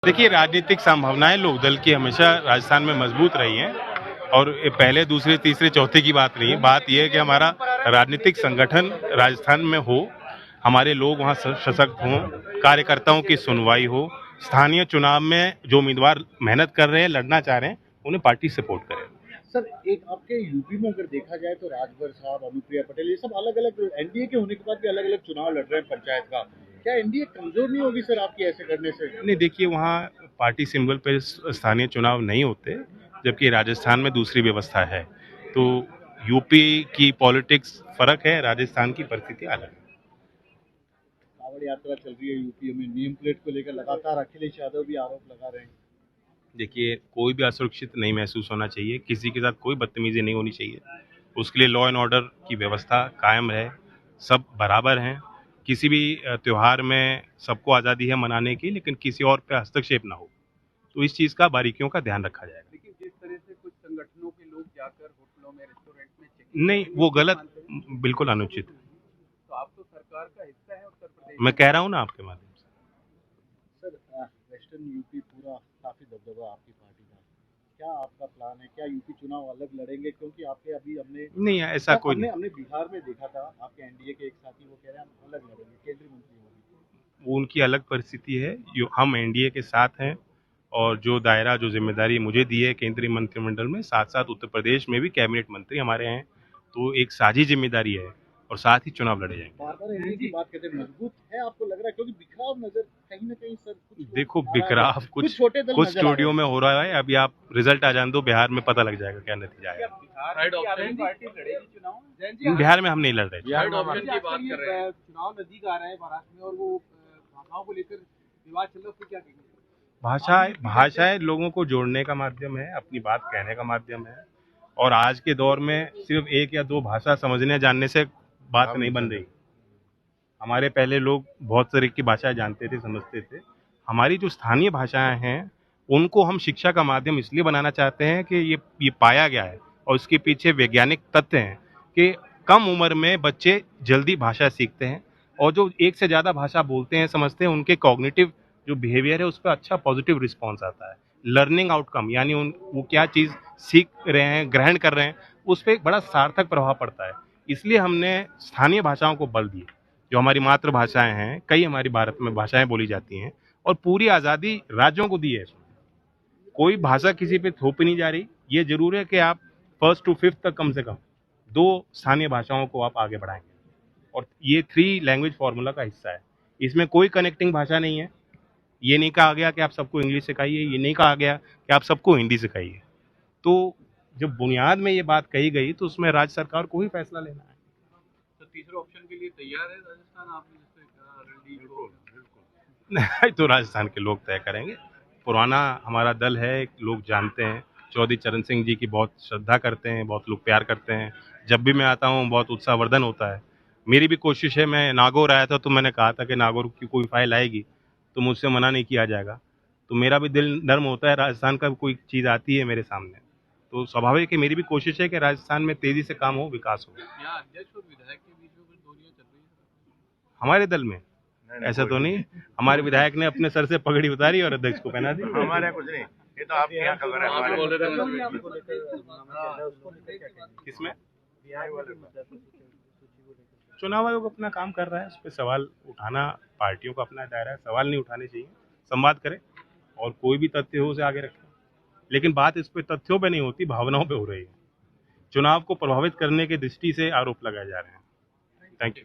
देखिए, राजनीतिक संभावनाएं लोकदल की हमेशा राजस्थान में मजबूत रही हैं और ये पहले, दूसरे, तीसरे, चौथे की बात नहीं है। बात यह है कि हमारा राजनीतिक संगठन राजस्थान में हो, हमारे लोग वहाँ सशक्त हों, कार्यकर्ताओं की सुनवाई हो, स्थानीय चुनाव में जो उम्मीदवार मेहनत कर रहे हैं, लड़ना चाह रहे हैं, उन्हें पार्टी सपोर्ट करे। सर, एक आपके यूपी में अगर देखा जाए तो राजभर साहब, अनुप्रिया पटेल, ये सब अलग अलग एनडीए के होने के बाद भी अलग अलग चुनाव लड़ रहे हैं पंचायत का। क्या एनडीए कमजोर नहीं होगी सर आपकी ऐसे करने से? नहीं, देखिए, वहाँ पार्टी सिंबल पे स्थानीय चुनाव नहीं होते, जबकि राजस्थान में दूसरी व्यवस्था है। तो यूपी की पॉलिटिक्स फर्क है, राजस्थान की परिस्थिति अलग है। कांवड़ यात्रा चल रही है यूपी में, नेम प्लेट को लेकर लगातार अखिलेश यादव भी आरोप लगा रहे हैं। देखिए, कोई भी असुरक्षित नहीं महसूस होना चाहिए, किसी के साथ कोई बदतमीजी नहीं होनी चाहिए। उसके लिए लॉ एंड ऑर्डर की व्यवस्था कायम रहे, सब बराबर हैं। किसी भी त्योहार में सबको आज़ादी है मनाने की, लेकिन किसी और पे हस्तक्षेप ना हो। तो इस चीज़ का बारीकियों का ध्यान रखा जाएगा। लेकिन जिस तरह से कुछ संगठनों के लोग जाकर होटलों में, रेस्टोरेंट में नहीं, वो गलत, बिल्कुल अनुचित है। तो आप तो सरकार का हिस्सा है उत्तर प्रदेश। मैं कह रहा हूँ ना आपके माध्यम से। सर, वेस्टर्न यूपी पूरा काफी दबदबा आपकी पार्टी का, क्या आपका प्लान है? क्या यूपी चुनाव अलग लड़ेंगे? क्योंकि आपके अभी हमने नहीं, ऐसा कोई हमने नहीं। हमने बिहार में देखा था, आपके एनडीए के एक साथी वो कह रहे हैं हम अलग लड़ेंगे, केंद्रीय मंत्री होगी। वो उनकी अलग परिस्थिति है, जो हम एनडीए के साथ हैं और जो दायरा, जो जिम्मेदारी मुझे दी है केंद्रीय मंत्रिमंडल में, साथ साथ उत्तर प्रदेश में भी कैबिनेट मंत्री हमारे हैं, तो एक साझी जिम्मेदारी है और साथ ही चुनाव लड़े जाएंगे। बार बार एनडीए की बात करते हैं, मजबूत है आपको लग रहा है? क्योंकि बिखराव नजर कहीं ना कहीं सर कुछ देखो, बिखराव कुछ छोटे दल कुछ नजर आ रहे स्टूडियो में हो रहा है। अभी आप रिजल्ट आ जाने दो, बिहार में पता लग जाएगा क्या नतीजा आएगा। बिहार में हम नहीं लड़ रहे। चुनाव नजदीक आ रहे हैं महाराष्ट्र में और वो भाषाओं को लेकर विवाद चल रहा है, उसको क्या कहेंगे? भाषाएं लोगों को जोड़ने का माध्यम है, अपनी बात कहने का माध्यम है, और आज के दौर में सिर्फ एक या दो भाषा समझने जानने से बात नहीं बन रही। हमारे पहले लोग बहुत तरह की भाषाएं जानते थे, समझते थे। हमारी जो स्थानीय भाषाएं हैं, उनको हम शिक्षा का माध्यम इसलिए बनाना चाहते हैं कि ये पाया गया है और उसके पीछे वैज्ञानिक तथ्य हैं कि कम उम्र में बच्चे जल्दी भाषा सीखते हैं और जो एक से ज़्यादा भाषा बोलते हैं, समझते हैं, उनके कॉग्निटिव जो बिहेवियर है उस पर अच्छा पॉजिटिव रिस्पॉन्स आता है। लर्निंग आउटकम, यानी वो क्या चीज़ सीख रहे हैं, ग्रहण कर रहे हैं, उस पर एक बड़ा सार्थक प्रभाव पड़ता है। इसलिए हमने स्थानीय भाषाओं को बल दिया। जो हमारी मातृभाषाएं हैं, कई हमारी भारत में भाषाएं बोली जाती हैं और पूरी आज़ादी राज्यों को दी है। कोई भाषा किसी पे थोपी नहीं जा रही। ये जरूर है कि आप फर्स्ट टू फिफ्थ तक कम से कम 2 स्थानीय भाषाओं को आप आगे बढ़ाएंगे और ये 3 लैंग्वेज फॉर्मूला का हिस्सा है। इसमें कोई कनेक्टिंग भाषा नहीं है। ये नहीं कहा गया कि आप सबको इंग्लिश सिखाइए, ये नहीं कहा गया कि आप सबको हिंदी सिखाइए। तो जब बुनियाद में ये बात कही गई तो उसमें राज्य सरकार को ही फैसला लेना है। तो तीसरे ऑप्शन के लिए तैयार है राजस्थान? आपने नहीं, तो राजस्थान के लोग तय करेंगे। पुराना हमारा दल है, लोग जानते हैं। चौधरी चरण सिंह जी की बहुत श्रद्धा करते हैं, बहुत लोग प्यार करते हैं। जब भी मैं आता हूँ बहुत उत्साहवर्धन होता है। मेरी भी कोशिश है, मैं नागौर आया था तो मैंने कहा था कि नागौर की कोई फाइल आएगी तो मुझसे मना नहीं किया जाएगा। तो मेरा भी दिल नर्म होता है, राजस्थान का कोई चीज़ आती है मेरे सामने तो स्वाभाविक है मेरी भी कोशिश है कि राजस्थान में तेजी से काम हो, विकास हो। अध्यक्ष और विधायक के बीच में कुछ दूरियां चल रही है हमारे दल में ऐसा तो नहीं। हमारे विधायक ने अपने सर से पगड़ी उतारी और अध्यक्ष को पहना दी। हमारे कुछ नहीं, ये तो आपके यहाँ खबर है। किसमें? चुनाव आयोग अपना काम कर रहा है, उस पर सवाल उठाना पार्टियों का अपना दायरा है। सवाल नहीं उठाने चाहिए, संवाद करें और कोई भी तथ्य हो उसे आगे रखें। लेकिन बात इस पे तथ्यों पे नहीं होती, भावनाओं पे हो रही है। चुनाव को प्रभावित करने की दृष्टि से आरोप लगाए जा रहे हैं। Thank you.